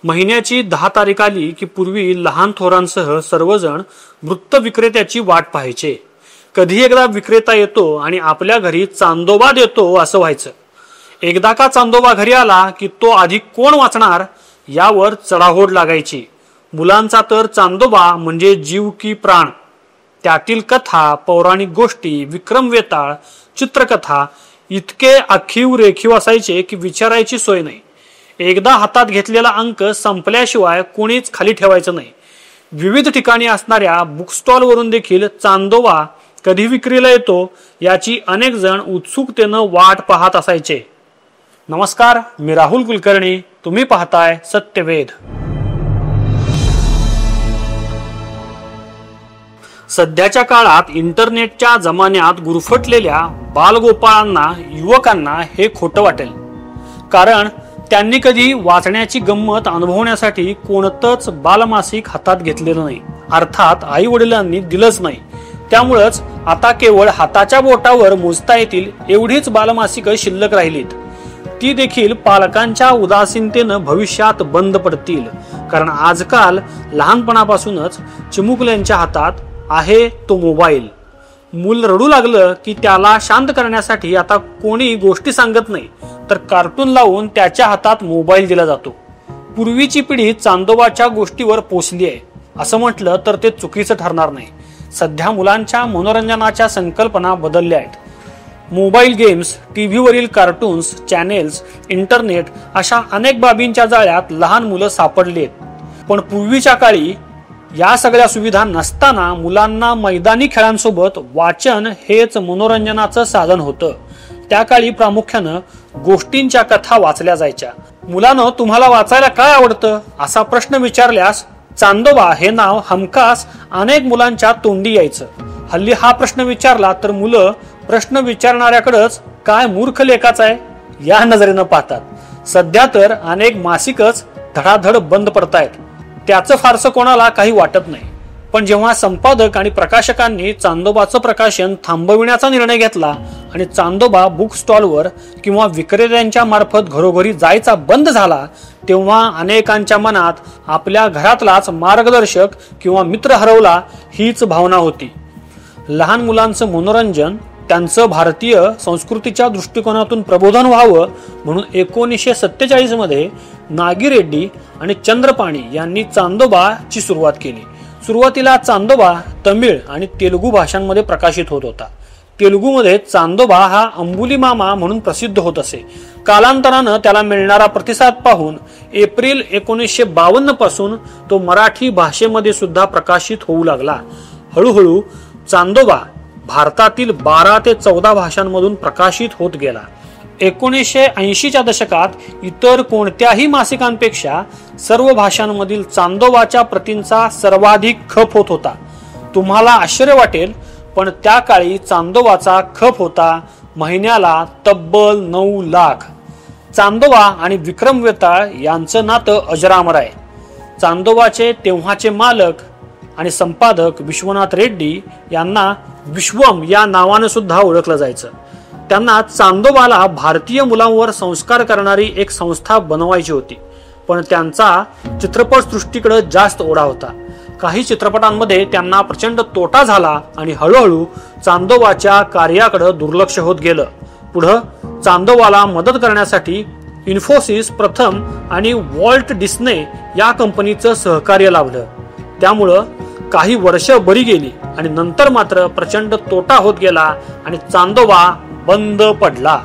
महिन्याची 10 तारीख आली की पूर्वी लहान थोरांसह सर्वजण वृत्त विक्रेत्याची वाट पाहायचे. कधी एकदा विक्रेता येतो आणि आपल्या घरी चांदोबा देतो असं व्हायचं. एकदा का चांदोबा घरी आला की तो आधी कोण वाचणार यावर चढाओढ लागायची. मुलांचा तर चांदोबा म्हणजे जीव की प्राण. त्यातील कथा, पौराणिक गोष्टी, विक्रम वेताळ, चित्रकथा इतके आखीव रेखीव असायचे की विचारायची सोय नाही. एकदा हातात घेतलेला अंक संपल्याशिवाय कोणीच खाली ठेवायचं नाही. विविध ठिकाणी असणाऱ्या बुक स्टॉल वरून देखील चांदोबा कधी विक्रीला येतो याची अनेक जण उत्सुकतेनं वाट पाहत असायचे. नमस्कार, मी राहुल कुलकर्णी. तुम्ही पाहताय सत्यवेद. सध्याच्या काळात इंटरनेटच्या जमान्यात गुरफटलेल्या बालगोपाळांना, युवकांना हे खोटं वाटेल. कारण त्यांनी कधी वाचण्याची गंमत अनुभवण्यासाठी कोणतंच बालमासिक हातात घेतलेलं नाही. अर्थात आई वडिलांनी दिलंच नाही. त्यामुळंच आता केवळ हाताच्या बोटावर मोजता येतील एवढीच बालमासिक शिल्लक राहिलीत. ती देखील पालकांच्या उदासीनतेनं भविष्यात बंद पडतील. कारण आजकाल लहानपणापासूनच चिमुकल्यांच्या हातात आहे तो मोबाईल. मूल रडू लागलं की त्याला शांत करण्यासाठी आता कोणी गोष्टी सांगत नाही, तर कार्टून लावून त्याच्या हातात मोबाईल दिला जातो. पूर्वीची पिढी चांदोबाच्या गोष्टीवर पोचली आहे असं म्हटलं तर ते चुकीचं ठरणार नाही. सध्या मुलांच्या मनोरंजनाच्या संकल्पना बदलल्या आहेत. मोबाईल गेम्स, टीव्हीवरील कार्टून्स, चॅनेल्स, इंटरनेट अशा अनेक बाबींच्या जाळ्यात लहान मुलं सापडली आहेत. पण पूर्वीच्या काळी या सगळ्या सुविधा नसताना मुलांना मैदानी खेळांसोबत वाचन हेच मनोरंजनाचं साधन होतं. त्या काळी प्रामुख्यानं गोष्टींच्या कथा वाचल्या जायच्या. मुलांनो, तुम्हाला वाचायला काय आवडतं असा प्रश्न विचारल्यास चांदोबा हे नाव हमखास अनेक मुलांच्या तोंडी यायचं. हल्ली हा प्रश्न विचारला तर मुलं प्रश्न विचारणाऱ्याकडेच काय मूर्ख लेखाच आहे या नजरेनं पाहतात. सध्या तर अनेक मासिकच धडाधड बंद पडतायत. त्याचं फारसं कोणाला काही वाटत नाही. पण जेव्हा संपादक आणि प्रकाशकांनी चांदोबाचं प्रकाशन थांबविण्याचा निर्णय घेतला आणि चांदोबा बुक स्टॉलवर किंवा विक्रेत्यांच्या मार्फत घरोघरी जायचा बंद झाला, तेव्हा अनेकांच्या मनात आपल्या घरातलाच मार्गदर्शक किंवा मित्र हरवला हीच भावना होती. लहान मुलांचं मनोरंजन, त्यांचं भारतीय संस्कृतीच्या दृष्टिकोनातून प्रबोधन व्हावं म्हणून 1947 मध्ये नागी रेड्डी आणि चंद्रपाणी यांनी चांदोबाची सुरुवात केली. सुरुवातीला चांदोबा तमिळ आणि तेलुगू भाषांमध्ये प्रकाशित होत होता. तेलुगूमध्ये चांदोबा हा अंबुली मामा म्हणून प्रसिद्ध होत असे. कालांतरानं त्याला मिळणारा प्रतिसाद पाहून एप्रिल 1952 पासून तो मराठी भाषेमध्ये सुद्धा प्रकाशित होऊ लागला. हळूहळू चांदोबा भारतातील 12 ते 14 भाषांमधून प्रकाशित होत गेला. 1980च्या दशकात इतर कोणत्याही मासिकांपेक्षा सर्व भाषांमधील चांदोबाच्या प्रतींचा सर्वाधिक खप होत होता. तुम्हाला आश्चर्य वाटेल, पण त्या काळी चांदोबाचा खप होता महिन्याला तब्बल 9 लाख. चांदोबा आणि विक्रम वेताळ यांचं नातं अजरामर आहे. चांदोबाचे तेव्हाचे मालक आणि संपादक विश्वनाथ रेड्डी यांना विश्वम या नावानं सुद्धा ओळखलं जायचं. त्यांना चांदोबाला भारतीय मुलांवर संस्कार करणारी एक संस्था बनवायची होती. पण त्यांचा चित्रपट सृष्टीकडे जास्त ओढा होता. काही चित्रपटांमध्ये त्यांना प्रचंड तोटा झाला आणि हळूहळू चांदोबाच्या कार्याकडे दुर्लक्ष होत गेलं. पुढं चांदोबाला मदत करण्यासाठी इन्फोसिस प्रथम आणि वॉल्ट डिस्ने या कंपनीचं सहकार्य लाभलं. त्यामुळं काही वर्ष बरी गेली आणि नंतर मात्र प्रचंड तोटा होत गेला आणि चांदोबा बंद पडला.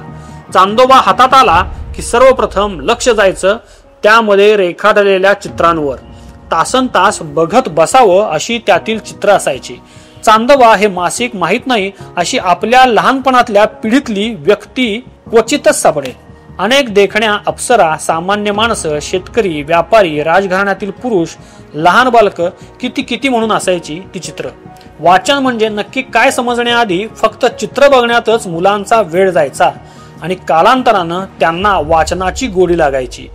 चांदोबा हातात आला की सर्वप्रथम लक्ष जायचं त्यामध्ये रेखाटलेल्या चित्रांवर. तासन तास बघत बसावं अशी त्यातील चित्र असायची. चांदोबा हे मासिक माहीत नाही अशी आपल्या लहानपणातल्या पिढीतली व्यक्ती क्वचितच सापडेल. अनेक देखण्या अप्सरा, सामान्य माणसं, शेतकरी, व्यापारी, राजघराण्यातील पुरुष, लहान बालकं किती किती म्हणून असायची ती चित्र. वाचन म्हणजे नक्की काय समजण्याआधी फक्त चित्र बघण्यातच मुलांचा वेळ जायचा आणि कालांतरानं त्यांना वाचनाची गोडी लागायची.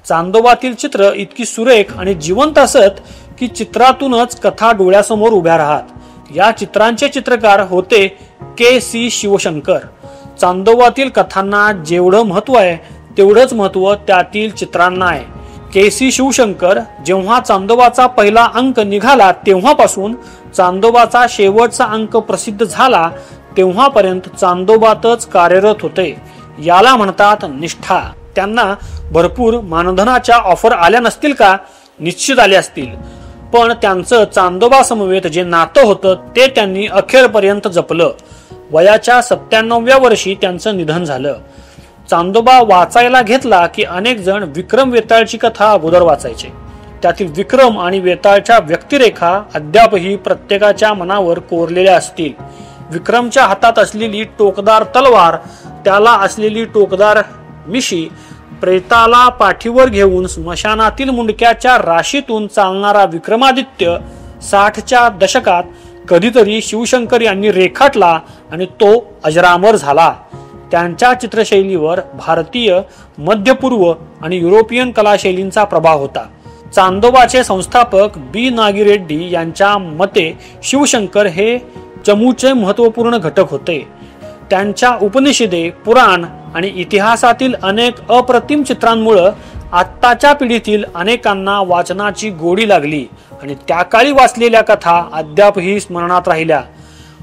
चांदोबातील चित्र इतकी सुरेख आणि जिवंत असत की चित्रातूनच कथा डोळ्यासमोर उभ्या राहत. या चित्रांचे चित्रकार होते के.सी. शिवशंकर. चांदोबातील कथांना जेवढं महत्व आहे तेवढंच महत्व त्यातील चित्रांना आहे. के.सी. शिवशंकर जेव्हा चांदोबाचा पहिला अंक निघाला तेव्हापासून चांदोबाचा शेवटचा अंक प्रसिद्ध झाला तेव्हापर्यंत चांदोबातच कार्यरत होते. याला म्हणतात निष्ठा. त्यांना भरपूर मानधनाच्या ऑफर आल्या नसतील का? निश्चित आले असतील, पण त्यांचं चांदोबा समवेत जे नातं होतं ते त्यांनी अखेरपर्यंत जपलं. वयाच्या 97व्या वर्षी त्यांचं निधन झालं. चांदोबा वाचायला घेतला की अनेक जण विक्रम वेताळची कथा अगोदर वाचायचे. त्यातील विक्रम आणि वेताळच्या व्यक्तिरेखा अद्यापही प्रत्येकाच्या मनावर कोरलेल्या असतील. विक्रमच्या हातात असलेली टोकदार तलवार, त्याला असलेली टोकदार मिशी, प्रेताला पाठीवर घेऊन स्मशानातील मुंडक्याच्या राशीतून चालणारा विक्रमादित्य 60च्या दशकात कधीतरी शिवशंकर यांनी रेखाटला आणि तो अजरामर झाला. त्यांच्या चित्रशैलीवर भारतीय, मध्यपूर्व आणि युरोपियन कलाशैलींचा प्रभाव होता. चांदोबाचे संस्थापक बी. नागिरेड्डी यांच्या मते शिवशंकर हे चमूचे महत्वपूर्ण घटक होते. त्यांच्या उपनिषदे, पुराण आणि इतिहासातील अनेक अप्रतिम चित्रांमुळे आत्ताच्या पिढीतील अनेकांना वाचनाची गोडी लागली आणि त्या काळी वाचलेल्या कथा अद्यापही स्मरणात राहिल्या.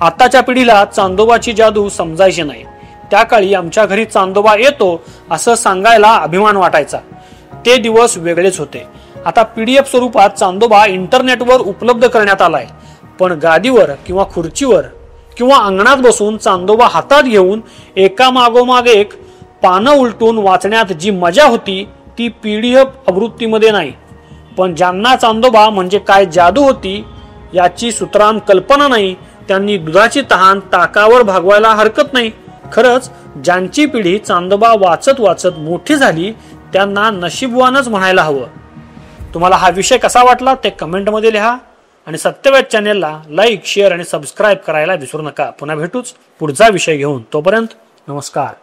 आताच्या पिढीला चांदोबाची जादू समजायची नाही. त्या काळी आमच्या घरी चांदोबा येतो असं सांगायला अभिमान वाटायचा. ते दिवस वेगळेच होते. आता PDF स्वरूपात चांदोबा इंटरनेटवर उपलब्ध करण्यात आलाय, पण गादीवर किंवा खुर्चीवर किंवा अंगणात बसून चांदोबा हातात घेऊन एका मागोमाग एक पानं उलटून वाचण्यात जी मजा होती ती PDF आवृत्तीमध्ये नाही. पण ज्यांना चांदोबा म्हणजे काय जादू होती याची सुतराम कल्पना नाही, त्यांनी दुधाची तहान ताकावर भागवायला हरकत नाही. खरंच ज्यांची पिढी चांदोबा वाचत वाचत मोठी झाली त्यांना नशीबवानच म्हणायला हवं. तुम्हाला हा विषय कसा वाटला ते कमेंटमध्ये लिहा आणि सत्यवेद चॅनेलला लाईक, शेअर आणि सबस्क्राईब करायला विसरू नका. पुन्हा भेटूच पुढचा विषय घेऊन. तोपर्यंत नमस्कार.